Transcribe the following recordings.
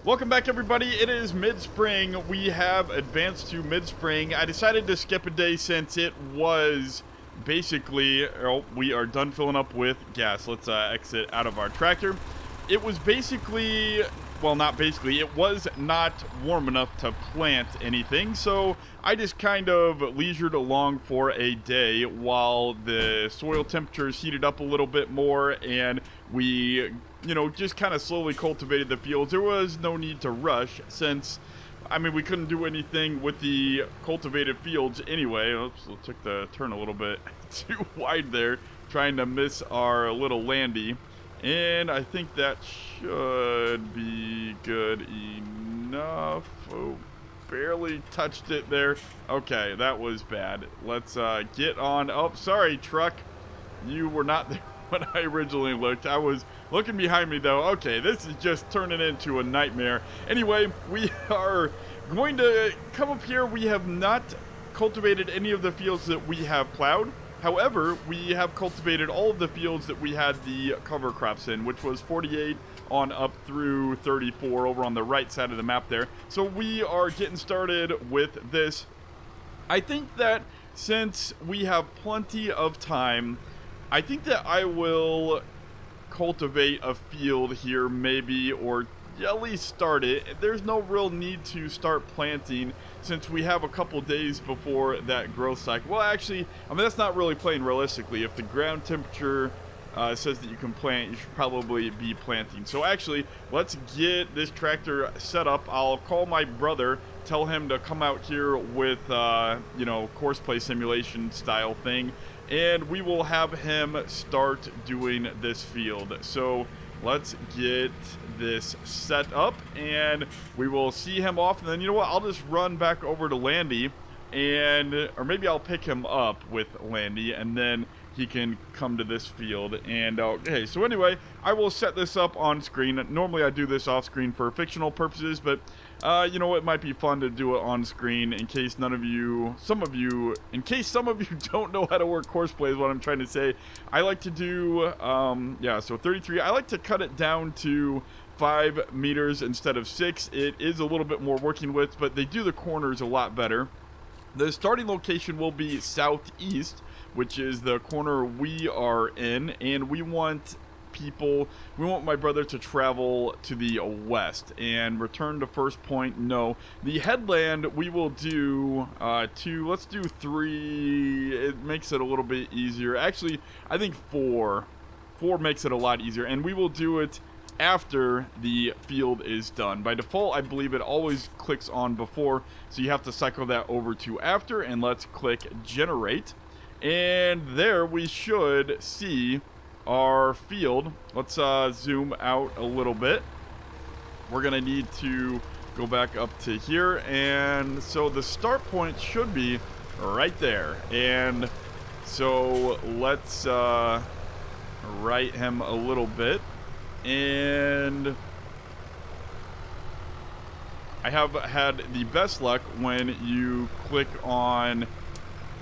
Welcome back, everybody. It is mid-spring. We have advanced to mid-spring. I decided to skip a day since it was basically, we are done filling up with gas. Let's exit out of our tractor. It was basically, well, not basically, it was not warm enough to plant anything, so I just kind of leisured along for a day while the soil temperatures heated up a little bit more, and we just kind of slowly cultivated the fields. There was no need to rush since, we couldn't do anything with the cultivated fields anyway. Oops, I took the turn a little bit too wide there, trying to miss our little landy. And I think that should be good enough. Oh, barely touched it there. Okay, that was bad. Let's get on. Oh, sorry, truck. You were not there when I originally looked. I was looking behind me, though. Okay, this is just turning into a nightmare. Anyway, we are going to come up here. We have not cultivated any of the fields that we have plowed. However, we have cultivated all of the fields that we had the cover crops in, which was 48 on up through 34 over on the right side of the map there. So we are getting started with this. I think that since we have plenty of time, I think that I will cultivate a field here maybe, or at least start it. There's no real need to start planting since we have a couple days before that growth cycle. Well, actually, that's not really playing realistically. If the ground temperature says that you can plant, you should probably be planting. So actually, let's get this tractor set up. I'll call my brother, tell him to come out here with, course play simulation style thing, and we will have him start doing this field. So let's get this set up, and we will see him off, and then you know what, I'll just run back over to Landy, or maybe I'll pick him up with Landy, and then he can come to this field. And okay, so anyway, I will set this up on screen. Normally I do this off screen for fictional purposes, but it might be fun to do it on screen in case some of you don't know how to work courseplay is what I'm trying to say. I like to do, so 33, I like to cut it down to 5 meters instead of 6. It is a little bit more working with, but they do the corners a lot better. The starting location will be southeast, which is the corner we are in, and we want my brother to travel to the west and return to first point. No, the headland we will do let's do 3. It makes it a little bit easier. Actually, I think 4 makes it a lot easier, and we will do it after the field is done. By default, I believe it always clicks on before, so you have to cycle that over to after, and let's click generate. And there we should see our field. Let's zoom out a little bit. We're gonna need to go back up to here, and so the start point should be right there. And so let's right him a little bit, and I have had the best luck when you click on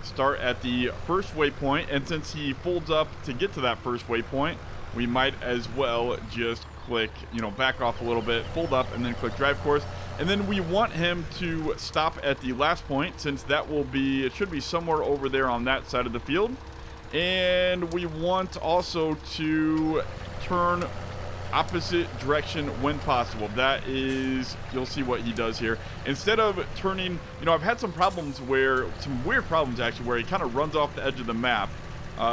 start at the first waypoint, and since he folds up to get to that first waypoint, we might as well just click, back off a little bit, fold up, and then click drive course. And then we want him to stop at the last point, since it should be somewhere over there on that side of the field. And we want also to turn opposite direction when possible. That is, you'll see what he does here. Instead of turning, I've had some weird problems actually, where he kind of runs off the edge of the map.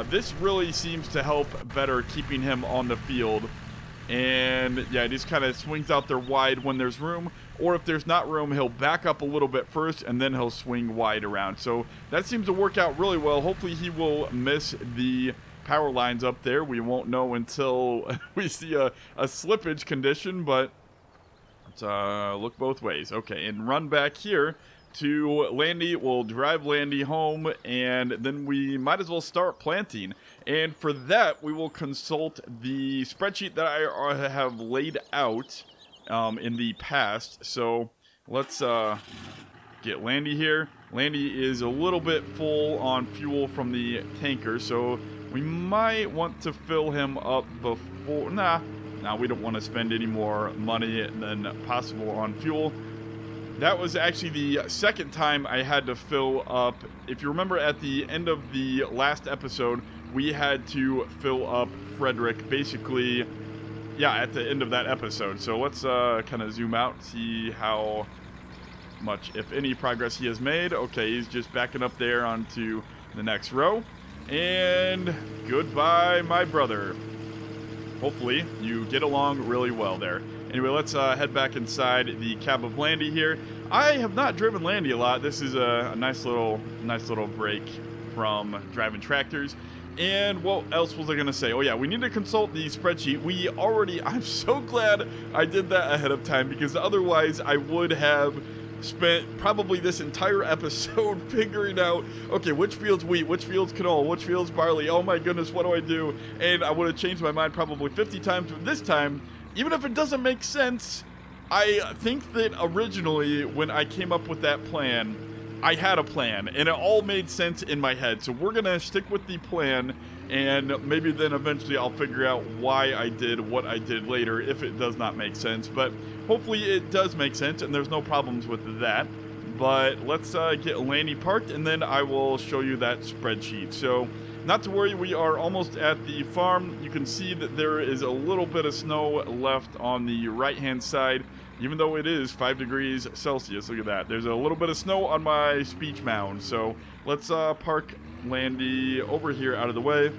This really seems to help better keeping him on the field. And yeah, he just kind of swings out there wide when there's room, or if there's not room, he'll back up a little bit first and then he'll swing wide around. So that seems to work out really well. Hopefully he will miss the power lines up there. We won't know until we see a slippage condition, but let's look both ways. Okay, and run back here to Landy. We'll drive Landy home, and then we might as well start planting. And for that, we will consult the spreadsheet that I have laid out in the past. So let's get Landy here. Landy is a little bit full on fuel from the tanker, so we might want to fill him up before... Now, we don't want to spend any more money than possible on fuel. That was actually the second time I had to fill up. If you remember at the end of the last episode, we had to fill up Frederick, basically, yeah, at the end of that episode. So let's kind of zoom out, see how much, if any, progress he has made. Okay, he's just backing up there onto the next row. And goodbye, my brother. Hopefully, you get along really well there. Anyway, let's head back inside the cab of Landy here. I have not driven Landy a lot. This is a nice little break from driving tractors. And what else was I going to say? Oh, yeah, we need to consult the spreadsheet. I'm so glad I did that ahead of time, because otherwise I would have spent probably this entire episode figuring out, okay, which field's wheat, which field's canola, which field's barley. Oh my goodness, what do I do? And I would have changed my mind probably 50 times, but this time, even if it doesn't make sense, I think that originally when I came up with that plan, I had a plan, and it all made sense in my head. So we're gonna stick with the plan, and maybe then eventually I'll figure out why I did what I did later if it does not make sense. But hopefully it does make sense, and there's no problems with that. But let's get Landy parked, and then I will show you that spreadsheet. So not to worry, we are almost at the farm. You can see that there is a little bit of snow left on the right-hand side, even though it is 5 degrees Celsius. Look at that. There's a little bit of snow on my speech mound. So let's park Landy over here out of the way.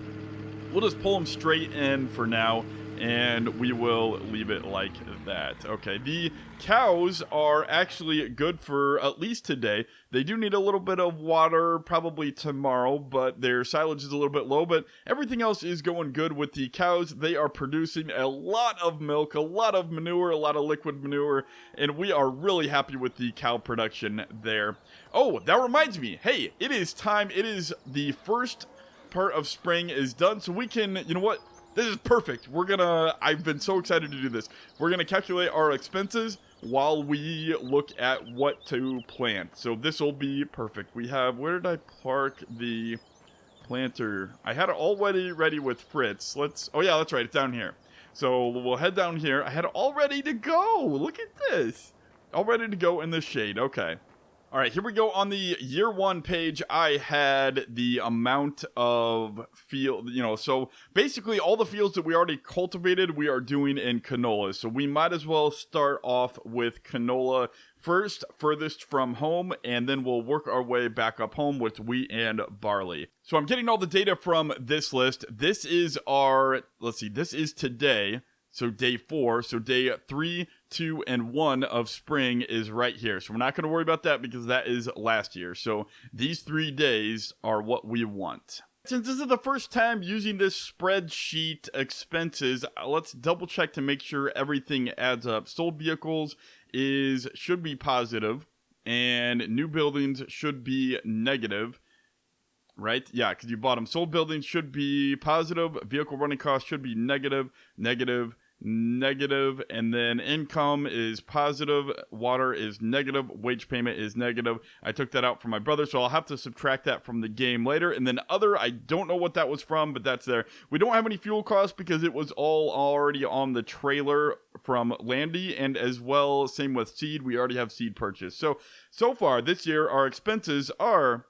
We'll just pull him straight in for now, and we will leave it like that. Okay, the cows are actually good for at least today. They do need a little bit of water probably tomorrow, but their silage is a little bit low, but everything else is going good with the cows. They are producing a lot of milk, a lot of manure, a lot of liquid manure, and we are really happy with the cow production there. Oh, that reminds me. Hey, it is time. It is the first part of spring is done, so we can, you know what? This is perfect. I've been so excited to do this. We're gonna calculate our expenses while we look at what to plant. So this will be perfect. We have, where did I park the planter? I had it already ready with Fritz. Oh yeah, that's right, it's down here. So we'll head down here. I had it all ready to go. Look at this. All ready to go in the shade, okay. All right, here we go. On the year one page, I had the amount of field, so basically all the fields that we already cultivated, we are doing in canola. So we might as well start off with canola first, furthest from home, and then we'll work our way back up home with wheat and barley. So I'm getting all the data from this list. This is this is today. So day 4, so day 3, 2, and 1 of spring is right here. So we're not going to worry about that because that is last year. So these 3 days are what we want. Since this is the first time using this spreadsheet expenses, let's double check to make sure everything adds up. Sold vehicles should be positive, and new buildings should be negative. Right? Yeah, because you bought them. Sold buildings should be positive. Vehicle running costs should be negative, negative, negative. And then income is positive. Water is negative. Wage payment is negative. I took that out from my brother, so I'll have to subtract that from the game later. And then other, I don't know what that was from, but that's there. We don't have any fuel costs because it was all already on the trailer from Landy. And as well, same with seed. We already have seed purchase. So far this year, our expenses are...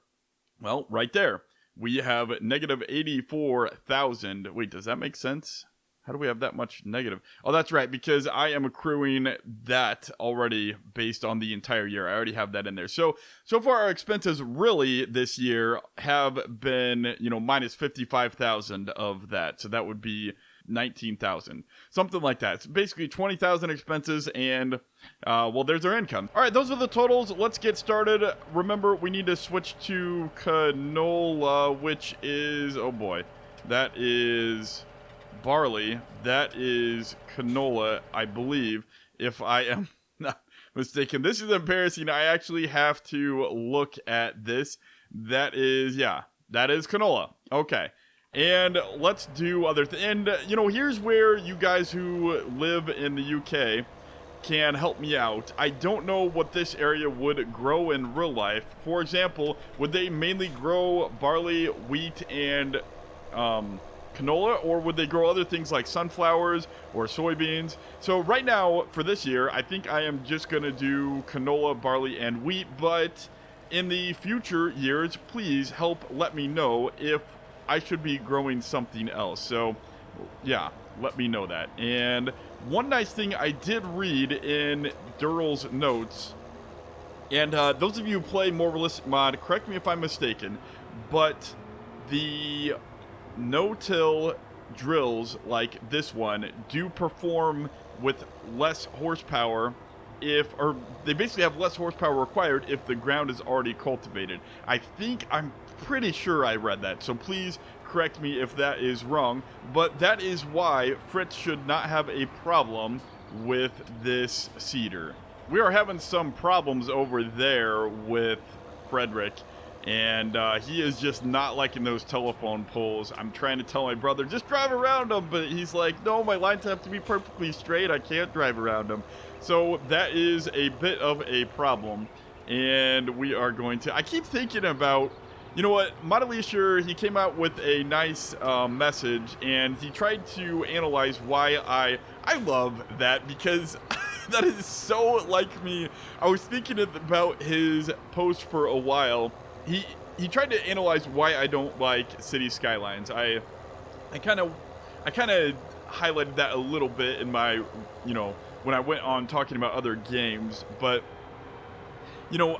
well, right there. We have negative 84,000. Wait, does that make sense? How do we have that much negative? Oh, that's right, because I am accruing that already based on the entire year. I already have that in there. So far our expenses really this year have been, minus 55,000 of that. So that would be 19,000, something like that. It's basically 20,000 expenses, and there's our income. All right, those are the totals. Let's get started. Remember, we need to switch to canola, which is, oh boy, that is barley. That is canola, I believe, if I am not mistaken. This is embarrassing. I actually have to look at this. That is canola. Okay. And let's do other things. And, here's where you guys who live in the UK can help me out. I don't know what this area would grow in real life. For example, would they mainly grow barley, wheat, and canola, or would they grow other things like sunflowers or soybeans? So right now, for this year, I think I am just going to do canola, barley, and wheat, but in the future years, please help let me know if I should be growing something else. So, yeah, let me know that. And one nice thing I did read in Dural's notes, and those of you who play More Realistic Mod, correct me if I'm mistaken, but the no-till drills like this one do perform with less horsepower or they basically have less horsepower required if the ground is already cultivated. I'm pretty sure I read that, so please correct me if that is wrong, but that is why Fritz should not have a problem with this seeder. We are having some problems over there with Frederick, and he is just not liking those telephone poles. I'm trying to tell my brother, just drive around them, but he's like, no, my lines have to be perfectly straight. I can't drive around them. So that is a bit of a problem, and we are going to... I keep thinking about, you know what, Modelisher, he came out with a nice message, and he tried to analyze why I love that, because that is so like me. I was thinking about his post for a while. He tried to analyze why I don't like city skylines. I kind of highlighted that a little bit in my, when I went on talking about other games, but you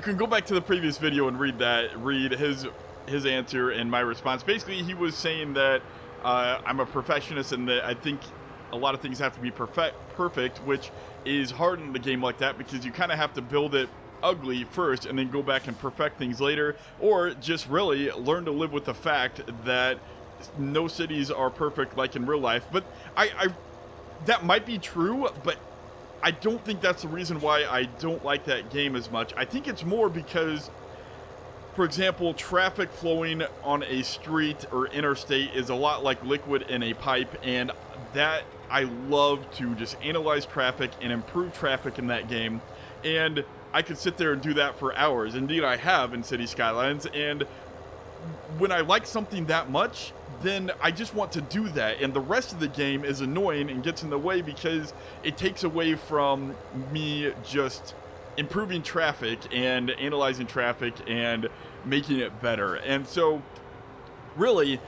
can go back to the previous video and read his answer and my response. Basically, he was saying that I'm a perfectionist and that I think a lot of things have to be perfect, which is hard in the game like that because you kind of have to build it ugly first and then go back and perfect things later, or just really learn to live with the fact that no cities are perfect like in real life. But I that might be true, but I don't think that's the reason why I don't like that game as much. I think it's more because, for example, traffic flowing on a street or interstate is a lot like liquid in a pipe, and that I love to just analyze traffic and improve traffic in that game, and I could sit there and do that for hours. Indeed, I have in City Skylines, and when I like something that much, then I just want to do that, and the rest of the game is annoying and gets in the way because it takes away from me just improving traffic and analyzing traffic and making it better. And so, really,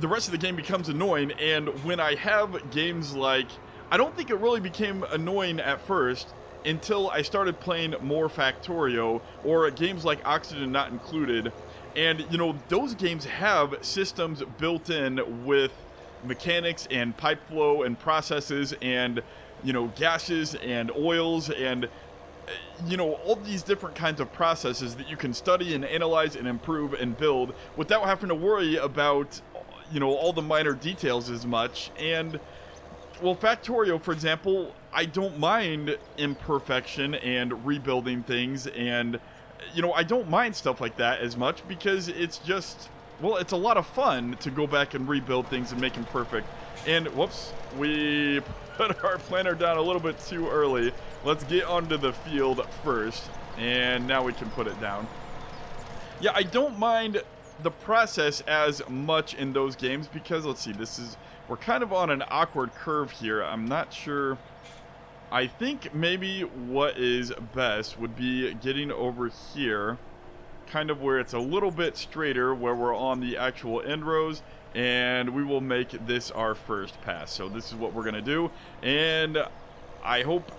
the rest of the game becomes annoying, and when I have games like... I don't think it really became annoying at first until I started playing more Factorio or games like Oxygen Not Included. And, those games have systems built in with mechanics and pipe flow and processes and, gases and oils and, all these different kinds of processes that you can study and analyze and improve and build without having to worry about, all the minor details as much. And, well, Factorio, for example, I don't mind imperfection and rebuilding things and... I don't mind stuff like that as much because it's just, well, it's a lot of fun to go back and rebuild things and make them perfect. And, whoops, we put our planner down a little bit too early. Let's get onto the field first, and now we can put it down. Yeah, I don't mind the process as much in those games because, let's see, we're kind of on an awkward curve here. I'm not sure... I think maybe what is best would be getting over here, kind of where it's a little bit straighter, where we're on the actual end rows, and we will make this our first pass. So this is what we're going to do, and I hope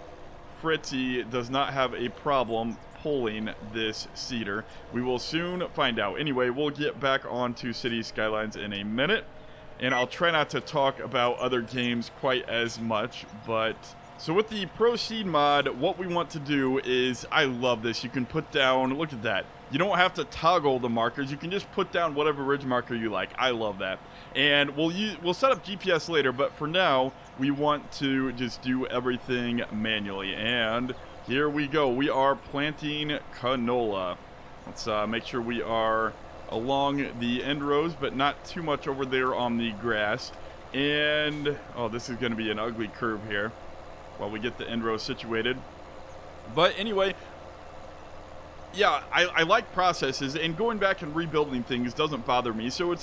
Fritzy does not have a problem pulling this seeder. We will soon find out. Anyway, we'll get back onto City Skylines in a minute, and I'll try not to talk about other games quite as much, but... So with the Proceed mod, what we want to do is, I love this, you can put down, look at that, you don't have to toggle the markers, you can just put down whatever ridge marker you like. I love that. And we'll set up GPS later, but for now, we want to just do everything manually. And here we go, we are planting canola. Let's make sure we are along the end rows, but not too much over there on the grass. And, oh, this is going to be an ugly curve here while we get the end row situated. But anyway, yeah, I like processes, and going back and rebuilding things doesn't bother me. So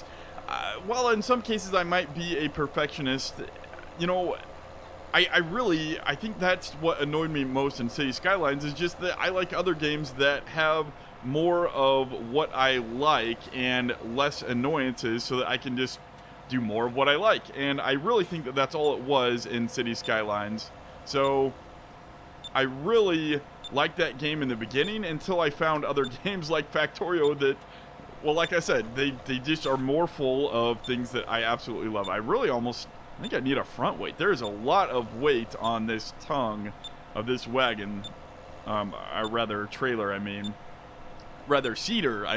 while in some cases I might be a perfectionist, you know, I think that's what annoyed me most in City Skylines is just that I like other games that have more of what I like and less annoyances so that I can just do more of what I like. And I really think that that's all it was in City Skylines. So I really liked that game in the beginning until I found other games like Factorio that, well, like I said, they just are more full of things that I absolutely love. I think I need a front weight. There's a lot of weight on this tongue of this wagon, or rather trailer, cedar,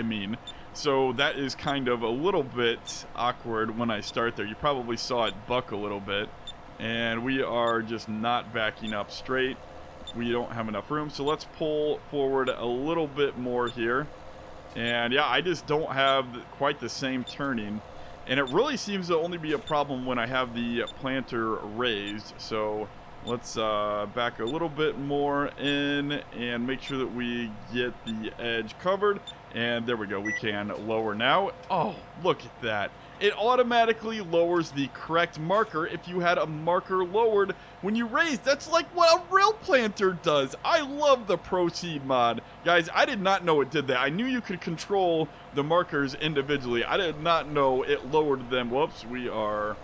So that is kind of a little bit awkward when I start there. You probably saw it buck a little bit, and we are just not backing up straight. We don't have enough room, so let's pull forward a little bit more here. And yeah, I just don't have quite the same turning. And it really seems to only be a problem when I have the planter raised. So let's back a little bit more in and make sure that we get the edge covered. And there we go, we can lower now. Oh, look at that. It automatically lowers the correct marker if you had a marker lowered when you raise. That's like what a real planter does. I love the Proceed mod. Guys, I did not know it did that. I knew you could control the markers individually. I did not know it lowered them. Whoops, we are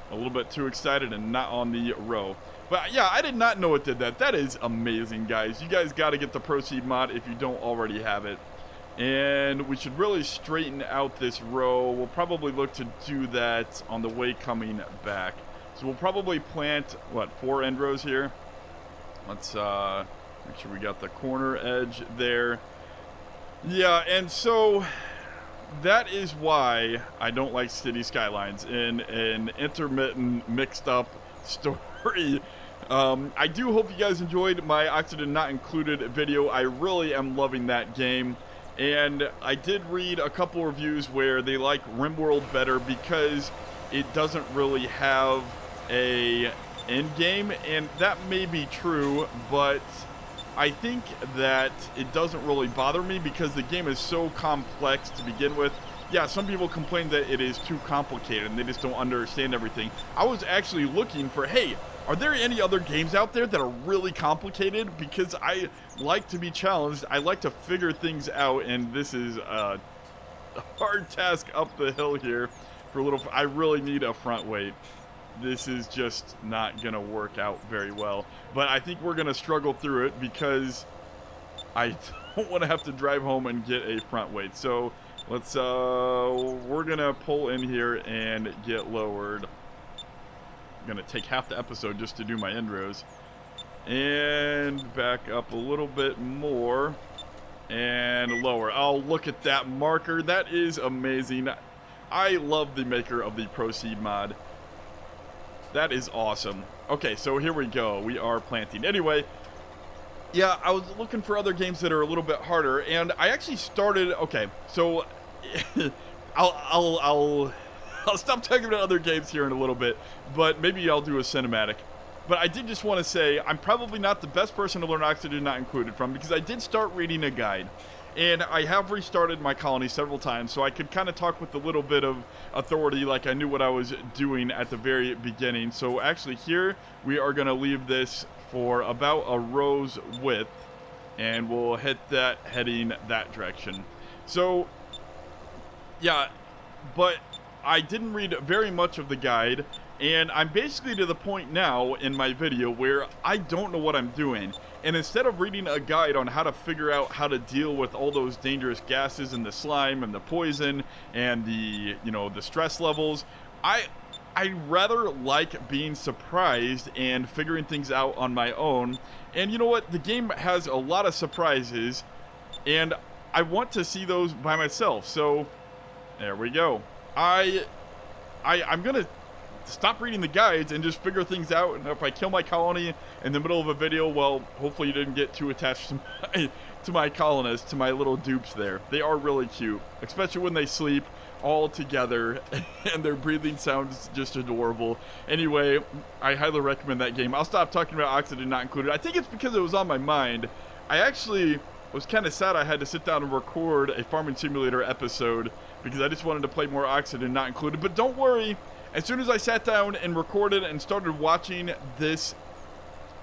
a little bit too excited and not on the row. But yeah, I did not know it did that. That is amazing, guys. You guys got to get the Proceed mod if you don't already have it. And we should really straighten out this row. We'll probably look to do that on the way coming back. So we'll probably plant, 4 end rows here. Let's make sure we got the corner edge there. Yeah, and so that is why I don't like City Skylines in an intermittent, mixed up story. I do hope you guys enjoyed my Oxygen Not Included video. I really am loving that game. And I did read a couple reviews where they like RimWorld better because it doesn't really have a end game, and that may be true, but I think that it doesn't really bother me because the game is so complex to begin with. Yeah, some people complain that it is too complicated and they just don't understand everything. I was actually looking for, hey, are there any other games out there that are really complicated? Because I like to be challenged. I like to figure things out, and this is a hard task up the hill here for a little. I really need a front weight. This is just not going to work out very well. But I think we're going to struggle through it because I don't want to have to drive home and get a front weight. So let's, we're going to pull in here and get lowered. Gonna take half the episode just to do my end rows, and back up a little bit more and lower. Oh, look at that marker. That is amazing. I love the maker of the Proceed mod. That is awesome. Okay, so here we go. We are planting. Anyway, yeah, I was looking for other games that are a little bit harder, and I actually started. Okay, so I'll stop talking about other games here in a little bit, but maybe I'll do a cinematic. But I did just want to say I'm probably not the best person to learn Oxygen Not Included from because I did start reading a guide. And I have restarted my colony several times, so I could kind of talk with a little bit of authority like I knew what I was doing at the very beginning. So actually here we are going to leave this for about a row's width, and we'll hit that heading that direction. So, yeah, but I didn't read very much of the guide, and I'm basically to the point now in my video where I don't know what I'm doing. And instead of reading a guide on how to figure out how to deal with all those dangerous gases and the slime and the poison and the, the stress levels, I rather like being surprised and figuring things out on my own. And you know what? The game has a lot of surprises, and I want to see those by myself. So there we go. I'm gonna stop reading the guides and just figure things out. And if I kill my colony in the middle of a video, well, hopefully you didn't get too attached to my colonists, to my little dupes there. They are really cute, especially when they sleep all together and their breathing sounds just adorable. Anyway, I highly recommend that game. I'll stop talking about Oxygen Not Included. I think it's because it was on my mind. I actually was kind of sad I had to sit down and record a Farming Simulator episode because I just wanted to play more Oxygen Not Included. But don't worry, as soon as I sat down and recorded and started watching this,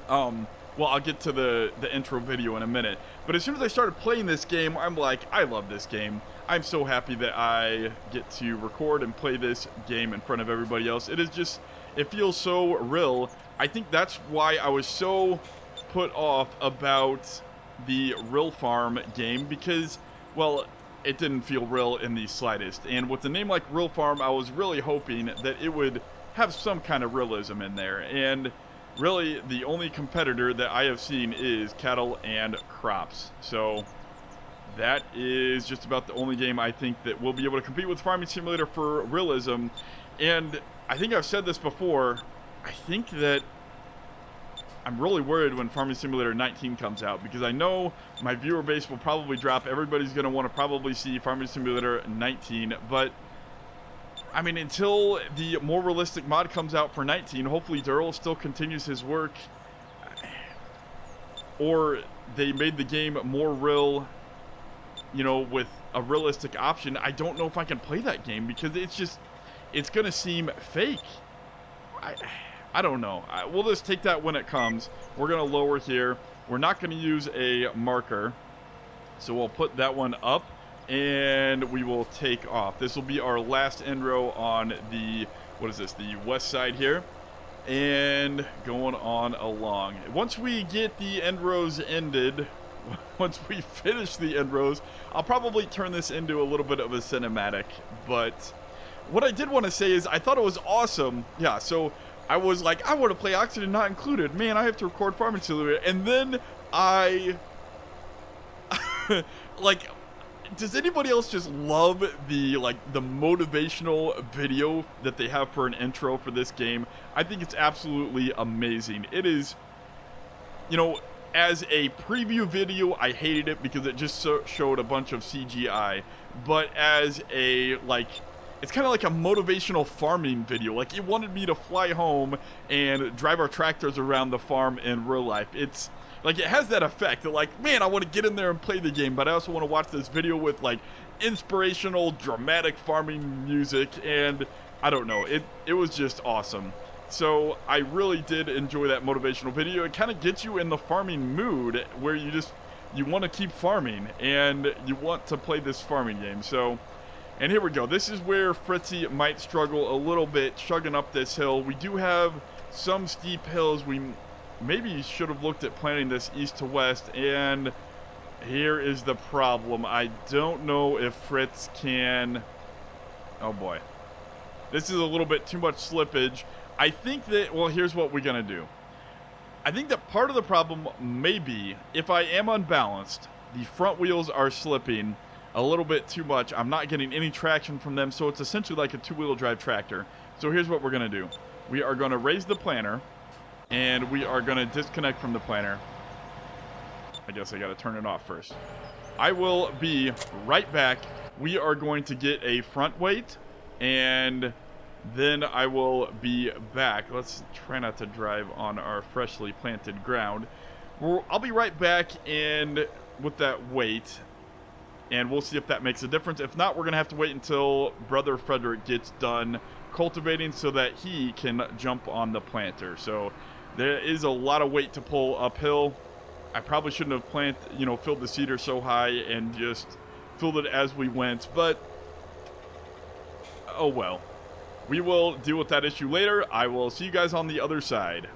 well, I'll get to the intro video in a minute. But as soon as I started playing this game, I'm like, I love this game. I'm so happy that I get to record and play this game in front of everybody else. It is just, it feels so real. I think that's why I was so put off about the Real Farm game because, well, it didn't feel real in the slightest. And with a name like Real Farm, I was really hoping that it would have some kind of realism in there. And really, the only competitor that I have seen is cattle and crops. So that is just about the only game I think that will be able to compete with Farming Simulator for realism. And I think I've said this before, I think that I'm really worried when Farming Simulator 19 comes out because I know my viewer base will probably drop. Everybody's going to want to probably see Farming Simulator 19, but I mean, until the more realistic mod comes out for 19, hopefully Dural still continues his work, or they made the game more real, you know, with a realistic option. I don't know if I can play that game because it's going to seem fake. I don't know. We'll just take that when it comes. We're going to lower here. We're not going to use a marker. So we'll put that one up and we will take off. This will be our last end row on the, what is this, the west side here. And going on along. Once we get the end rows ended, once we finish the end rows, I'll probably turn this into a little bit of a cinematic. But what I did want to say is I thought it was awesome. Yeah, so I was like, I want to play Oxygen Not Included. Man, I have to record Farming Simulator. And then I, like, does anybody else just love the, like, the motivational video that they have for an intro for this game? I think it's absolutely amazing. It is, you know, as a preview video, I hated it because it just showed a bunch of CGI. But as a, like, it's kind of like a motivational farming video. Like, it wanted me to fly home and drive our tractors around the farm in real life. It's like, it has that effect that, like, man, I want to get in there and play the game, but I also want to watch this video with, like, inspirational, dramatic farming music, and I don't know. It was just awesome. So I really did enjoy that motivational video. It kind of gets you in the farming mood where you want to keep farming and you want to play this farming game. So, and here we go. This is where Fritzy might struggle a little bit chugging up this hill. We do have some steep hills. We maybe should have looked at planning this east to west, and here is the problem. I don't know if Fritz can... Oh boy. This is a little bit too much slippage. I think that, well, here's what we're going to do. I think that part of the problem may be, if I am unbalanced, the front wheels are slipping a little bit too much. I'm not getting any traction from them, so it's essentially like a two-wheel drive tractor. So here's what we're going to do. We are going to raise the planter, and we are going to disconnect from the planter. I guess I got to turn it off first. I will be right back. We are going to get a front weight, and then I will be back. Let's try not to drive on our freshly planted ground. I'll be right back and with that weight, and we'll see if that makes a difference. If not, we're going to have to wait until Brother Frederick gets done cultivating so that he can jump on the planter. So there is a lot of weight to pull uphill. I probably shouldn't have filled the seeder so high and just filled it as we went, but oh well. We will deal with that issue later. I will see you guys on the other side.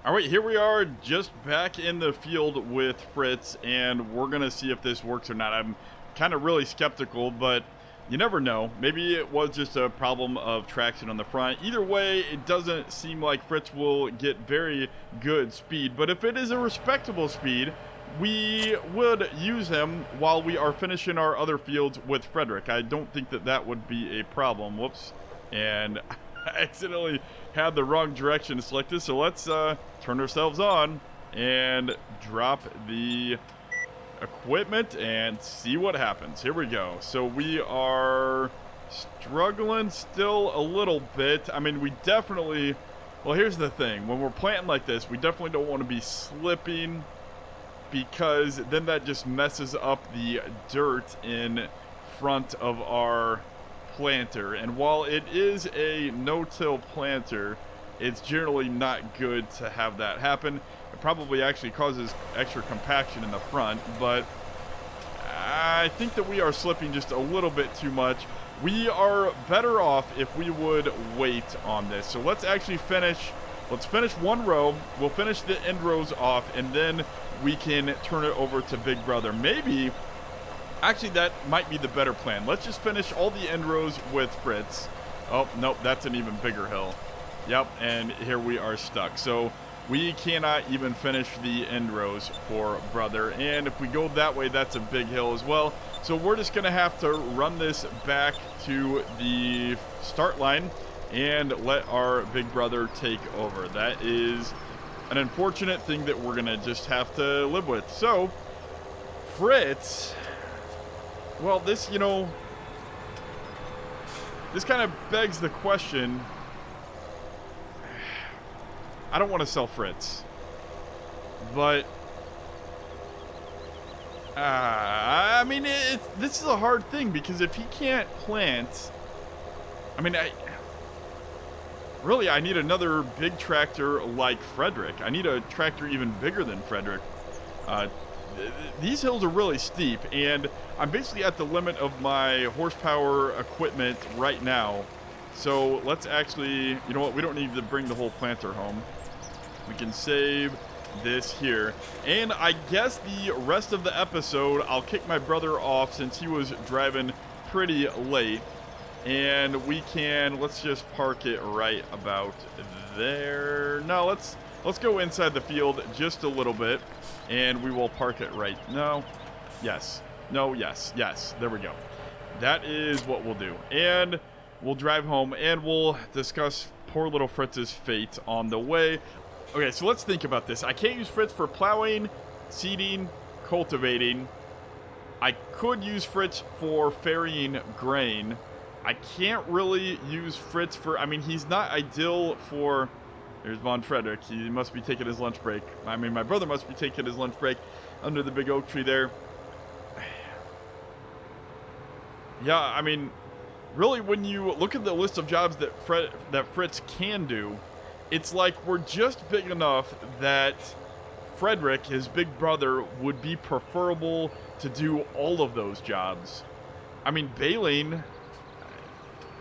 All right, here we are just back in the field with Fritz, and we're going to see if this works or not. I'm kind of really skeptical, but you never know. Maybe it was just a problem of traction on the front. Either way, it doesn't seem like Fritz will get very good speed, but if it is a respectable speed, we would use him while we are finishing our other fields with Frederick. I don't think that that would be a problem. Whoops. And I accidentally had the wrong direction selected, so let's turn ourselves on and drop the equipment and see what happens. Here we go. So we are struggling still a little bit. I mean, we definitely... Well, here's the thing. When we're planting like this, we definitely don't want to be slipping because then that just messes up the dirt in front of our planter. And while it is a no-till planter, it's generally not good to have that happen. It probably actually causes extra compaction in the front, but I think that we are slipping just a little bit too much. We are better off if we would wait on this. So let's actually finish. Let's finish one row. We'll finish the end rows off, and then we can turn it over to Big Brother. Maybe, actually, that might be the better plan. Let's just finish all the end rows with Fritz. Oh, nope, that's an even bigger hill. Yep, and here we are stuck. So we cannot even finish the end rows for Brother. And if we go that way, that's a big hill as well. So we're just going to have to run this back to the start line and let our Big Brother take over. That is an unfortunate thing that we're going to just have to live with. So, Fritz, well, this, you know, this kind of begs the question. I don't want to sell Fritz, but I mean, this is a hard thing, because if he can't plant, I mean, I need another big tractor like Frederick. I need a tractor even bigger than Frederick. These hills are really steep, and I'm basically at the limit of my horsepower equipment right now. So let's actually, you know what, we don't need to bring the whole planter home. We can save this here. And I guess the rest of the episode, I'll kick my brother off since he was driving pretty late. And we can, let's just park it right about there. No, let's go inside the field just a little bit, and we will park it right. No, yes, no, yes, yes, there we go. That is what we'll do. And we'll drive home, and we'll discuss poor little Fritz's fate on the way. Okay, so let's think about this. I can't use Fritz for plowing, seeding, cultivating. I could use Fritz for ferrying grain. I can't really use Fritz for, I mean, he's not ideal for, there's Von Frederick. He must be taking his lunch break. I mean, my brother must be taking his lunch break under the big oak tree there. Yeah, I mean, really, when you look at the list of jobs that Fritz can do, it's like we're just big enough that Frederick, his big brother, would be preferable to do all of those jobs. I mean, baling.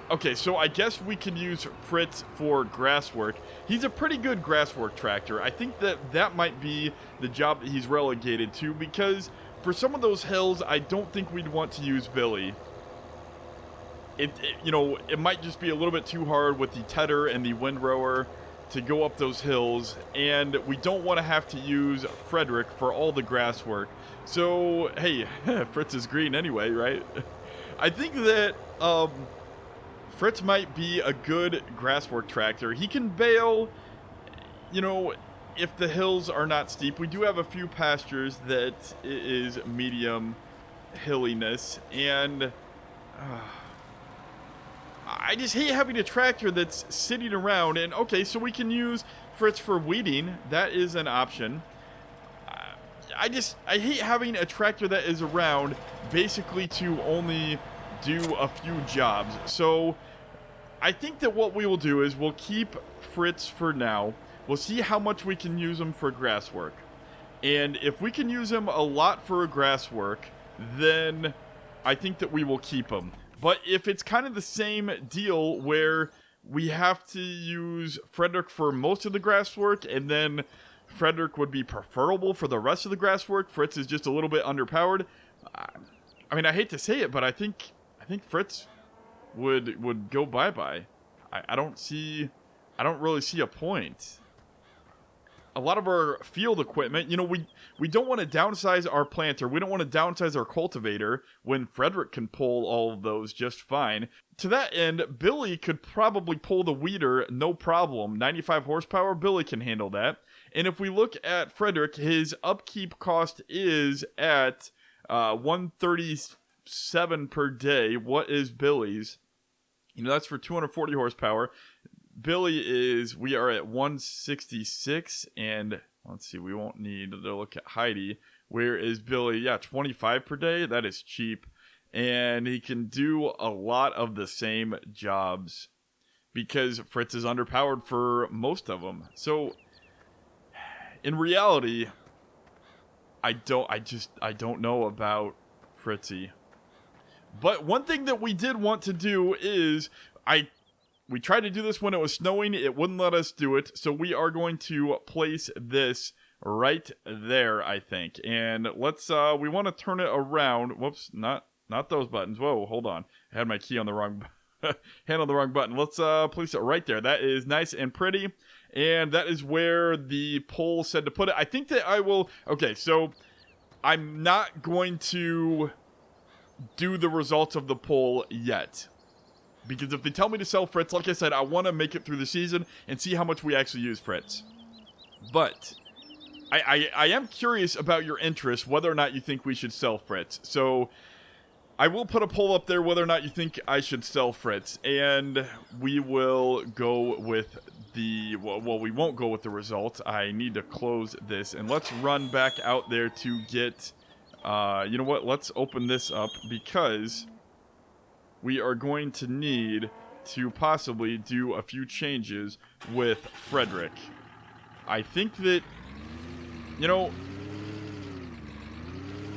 Okay, so I guess we can use Fritz for grass work. He's a pretty good grass work tractor. I think that might be the job that he's relegated to, because for some of those hills, I don't think we'd want to use Billy. You know, it might just be a little bit too hard with the tedder and the windrower to go up those hills, and we don't want to have to use Frederick for all the grass work. So, hey, Fritz is green anyway, right? I think that Fritz might be a good grass work tractor. He can bale, you know, if the hills are not steep. We do have a few pastures that is medium hilliness, and I just hate having a tractor that's sitting around. And okay, so we can use Fritz for weeding. That is an option. I hate having a tractor that is around basically to only do a few jobs. So I think that what we will do is we'll keep Fritz for now. We'll see how much we can use him for grass work. And if we can use him a lot for grass work, then I think that we will keep him. But if it's kind of the same deal where we have to use Frederick for most of the grass work, and then Frederick would be preferable for the rest of the grass work, Fritz is just a little bit underpowered. I mean, I hate to say it, but I think Fritz would go bye-bye. I don't really see a point. A lot of our field equipment, you know, we don't want to downsize our planter. We don't want to downsize our cultivator when Frederick can pull all of those just fine. To that end, Billy could probably pull the weeder no problem. 95 horsepower, Billy can handle that. And if we look at Frederick, his upkeep cost is at 137 per day. What is Billy's? You know, that's for 240 horsepower. Billy we are at 166, and Let's see. We won't need to look at Heidi. Where is Billy? Yeah, 25 per day. That is cheap. And he can do a lot of the same jobs because Fritz is underpowered for most of them. So in reality, I don't know about Fritzy. But one thing that we did want to do is we tried to do this when it was snowing. It wouldn't let us do it. So we are going to place this right there, I think. And let's we want to turn it around. Whoops, not those buttons. Whoa, hold on. I had my key on the wrong hand on the wrong button. Let's place it right there. That is nice and pretty. And that is where the poll said to put it. I think that I will... Okay, so I'm not going to do the results of the poll yet. Because if they tell me to sell Fritz, like I said, I want to make it through the season and see how much we actually use Fritz. But I am curious about your interest, whether or not you think we should sell Fritz. So I will put a poll up there whether or not you think I should sell Fritz. And we will go with the... Well, we won't go with the results. I need to close this. And let's run back out there to get... you know what? Let's open this up because... we are going to need to possibly do a few changes with Frederick. I think that, you know,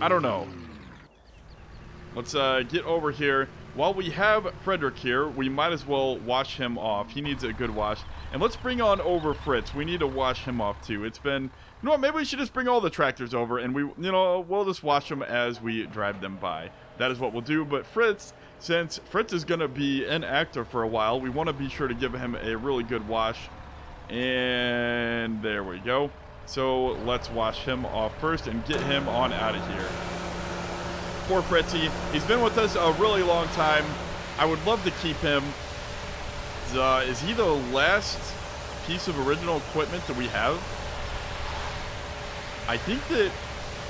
I don't know. Let's get over here. While we have Frederick here, we might as well wash him off. He needs a good wash. And let's bring on over Fritz. We need to wash him off too. It's been, you know what, maybe we should just bring all the tractors over and we'll just wash them as we drive them by. That is what we'll do. But Fritz, since Fritz is going to be inactive for a while, we want to be sure to give him a really good wash. And there we go. So let's wash him off first and get him on out of here. Poor Fritzy. He's been with us a really long time. I would love to keep him. Is he the last piece of original equipment that we have? I think that,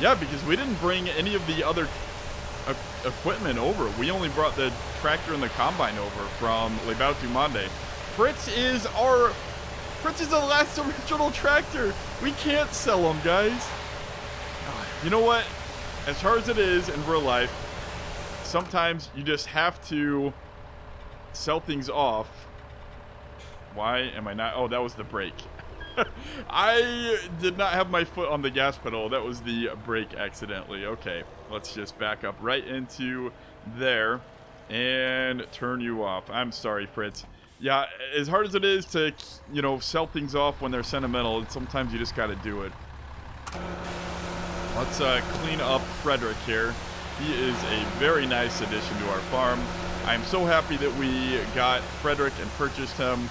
yeah, because we didn't bring any of the other equipment over. We only brought the tractor and the combine over from Le Bout du Monde. Fritz is the last original tractor. We can't sell him, guys. You know what? As hard as it is in real life, sometimes you just have to sell things off. Why am I not? Oh, that was the brake. I did not have my foot on the gas pedal. That was the brake accidentally. Okay, let's just back up right into there and turn you off. I'm sorry, Fritz. Yeah, as hard as it is to, you know, sell things off when they're sentimental, sometimes you just got to do it. Let's clean up Frederick here. He is a very nice addition to our farm. I'm so happy that we got Frederick and purchased him.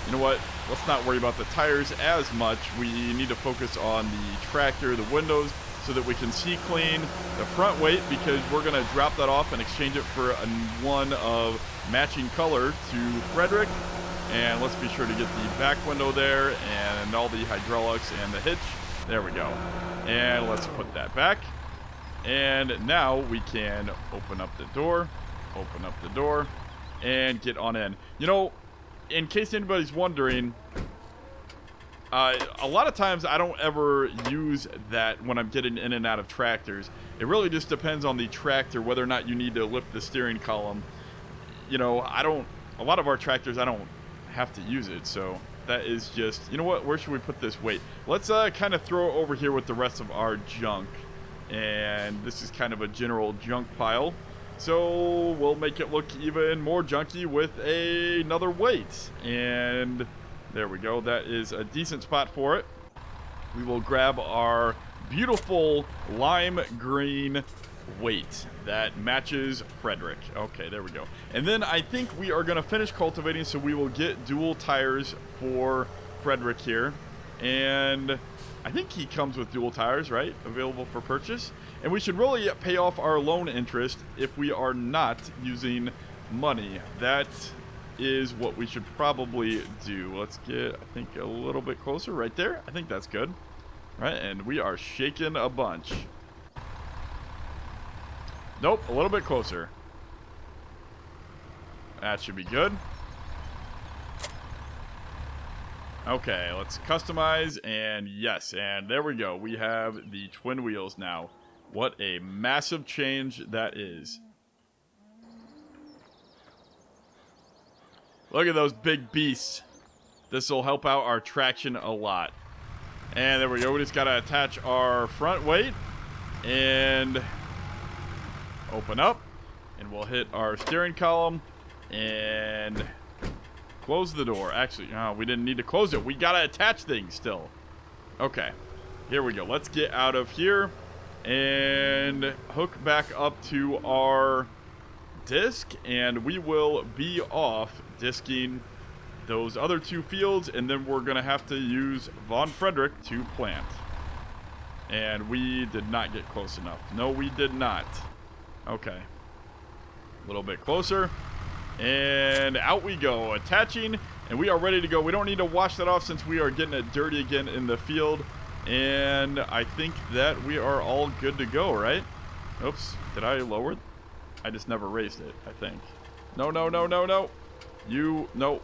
You know what? Let's not worry about the tires as much. We need to focus on the tractor, the windows, so that we can see clean the front weight, because we're going to drop that off and exchange it for one of matching color to Frederick. And let's be sure to get the back window there and all the hydraulics and the hitch. There we go. And let's put that back. And now we can open up the door, and get on in. You know, in case anybody's wondering, a lot of times I don't ever use that when I'm getting in and out of tractors. It really just depends on the tractor, whether or not you need to lift the steering column. You know, a lot of our tractors, I don't have to use it, so that is just, you know what, where should we put this weight? Let's kind of throw it over here with the rest of our junk. And this is kind of a general junk pile. So we'll make it look even more junky with another weight. And there we go. That is a decent spot for it. We will grab our beautiful lime green weight that matches Frederick. Okay, there we go. And then I think we are going to finish cultivating, so we will get dual tires for Frederick here. And I think he comes with dual tires, right? Available for purchase. And we should really pay off our loan interest if we are not using money. That is what we should probably do. Let's get, I think, a little bit closer right there. I think that's good. Right, and we are shaking a bunch. Nope, a little bit closer. That should be good. Okay, let's customize, and yes, and there we go. We have the twin wheels now. What a massive change that is. Look at those big beasts. This will help out our traction a lot. And there we go. We just got to attach our front weight and open up. And we'll hit our steering column and close the door. Actually, no, we didn't need to close it. We got to attach things still. Okay, here we go. Let's get out of here and hook back up to our disc. And we will be off disking those other two fields. And then we're going to have to use Von Frederick to plant. And we did not get close enough. No, we did not. Okay. A little bit closer. And out we go, attaching, and we are ready to go. We don't need to wash that off since we are getting it dirty again in the field. And I think that we are all good to go, right? Oops, did I lower it? I just never raised it, I think. No, no, no, no, no. You, no.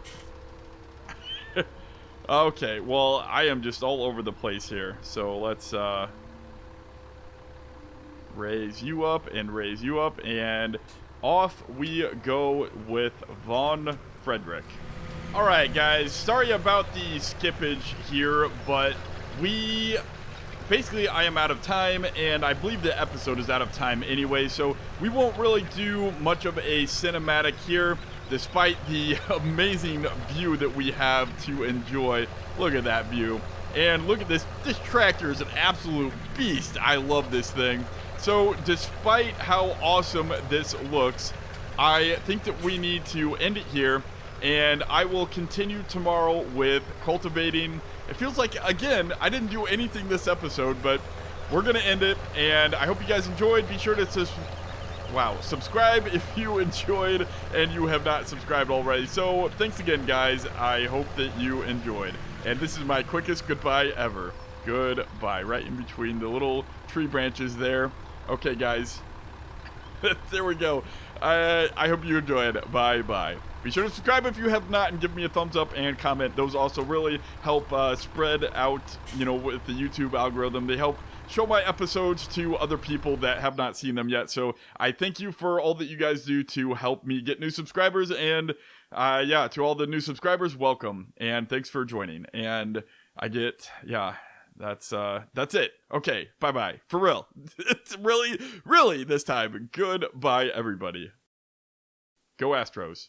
Okay, well, I am just all over the place here. So let's raise you up, and off we go with Von Frederick. Alright guys, sorry about the skippage here, but basically I am out of time, and I believe the episode is out of time anyway, so we won't really do much of a cinematic here, despite the amazing view that we have to enjoy. Look at that view. And look at this tractor is an absolute beast. I love this thing. So, despite how awesome this looks, I think that we need to end it here, and I will continue tomorrow with cultivating. It feels like, again, I didn't do anything this episode, but we're going to end it, and I hope you guys enjoyed. Be sure to subscribe if you enjoyed and you have not subscribed already. So, thanks again, guys. I hope that you enjoyed. And this is my quickest goodbye ever. Goodbye, right in between the little tree branches there. Okay, guys. There we go. I hope you enjoyed. Bye-bye. Be sure to subscribe if you have not, and give me a thumbs up and comment. Those also really help spread out, with the YouTube algorithm. They help show my episodes to other people that have not seen them yet. So I thank you for all that you guys do to help me get new subscribers. And yeah, to all the new subscribers, welcome. And thanks for joining. And that's it. Okay, bye-bye. For real. It's really this time. Goodbye, everybody. Go Astros.